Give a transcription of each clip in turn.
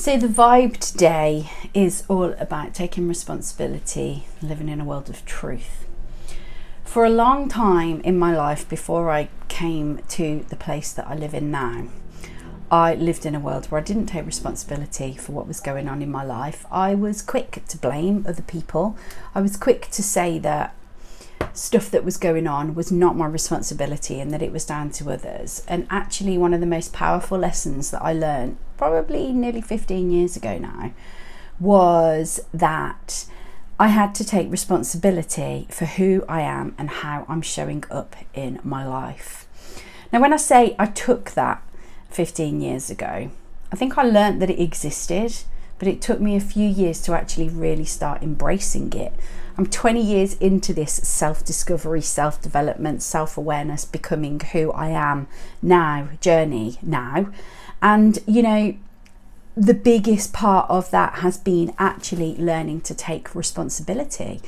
So the vibe today is all about taking responsibility, living in a world of truth. For a long time in my life, before I came to the place that I live in now, I lived in a world where I didn't take responsibility for what was going on in my life. I was quick to blame other people. I was quick to say that stuff that was going on was not my responsibility and that it was down to others. And actually, one of the most powerful lessons that I learned probably nearly 15 years ago now was that I had to take responsibility for who I am and how I'm showing up in my life. Now, when I say I took that 15 years ago, I think I learned that it existed, but it took me a few years to actually really start embracing it. I'm 20 years into this self-discovery, self-development, self-awareness, becoming who I am now journey now. And, you know, the biggest part of that has been actually learning to take responsibility,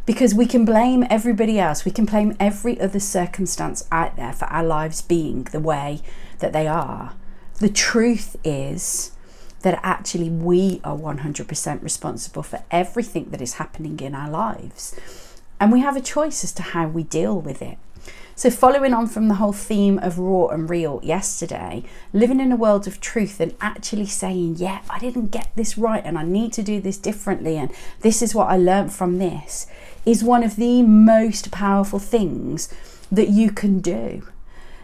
because we can blame everybody else. We can blame every other circumstance out there for our lives being the way that they are. The truth is that actually we are 100% responsible for everything that is happening in our lives. And we have a choice as to how we deal with it. So following on from the whole theme of raw and real yesterday, living in a world of truth and actually saying, yeah, I didn't get this right and I need to do this differently and this is what I learned from this, is one of the most powerful things that you can do.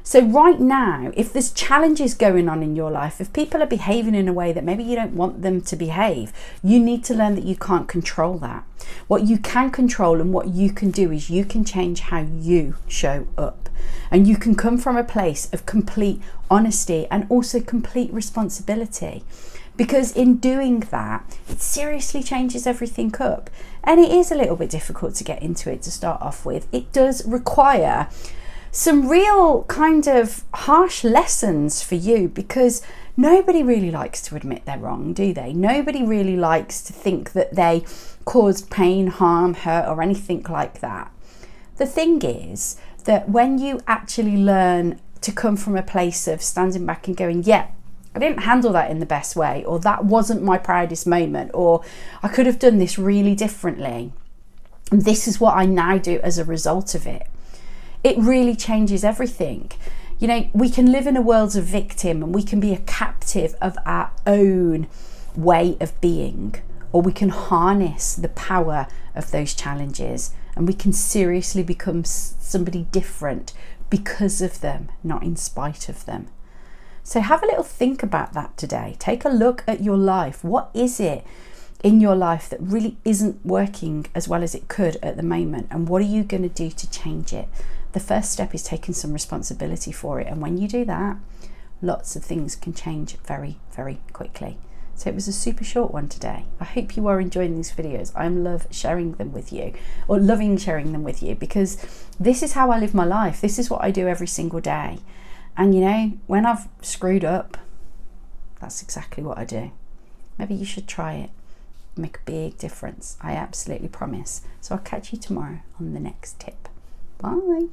So right now, if there's challenges going on in your life, if people are behaving in a way that maybe you don't want them to behave, you need to learn that you can't control that. What you can control and what you can do is you can change how you show up. And you can come from a place of complete honesty and also complete responsibility. Because in doing that, it seriously changes everything up. And it is a little bit difficult to get into it to start off with. It does require some real kind of harsh lessons for you, because nobody really likes to admit they're wrong, do they? Nobody really likes to think that they caused pain, harm, hurt, or anything like that. The thing is that when you actually learn to come from a place of standing back and going, yeah, I didn't handle that in the best way, or that wasn't my proudest moment, or I could have done this really differently, and this is what I now do as a result of it. It really changes everything. You know, we can live in a world of victim and we can be a captive of our own way of being, or we can harness the power of those challenges and we can seriously become somebody different because of them, not in spite of them. So have a little think about that today. Take a look at your life. What is it in your life that really isn't working as well as it could at the moment? And what are you going to do to change it? The first step is taking some responsibility for it. And when you do that, lots of things can change very, very quickly. So it was a super short one today. I hope you are enjoying these videos. I love sharing them with you, or loving sharing them with you, because this is how I live my life. This is what I do every single day. And you know, when I've screwed up, that's exactly what I do. Maybe you should try it. Make a big difference. I absolutely promise. So I'll catch you tomorrow on the next tip. Bye.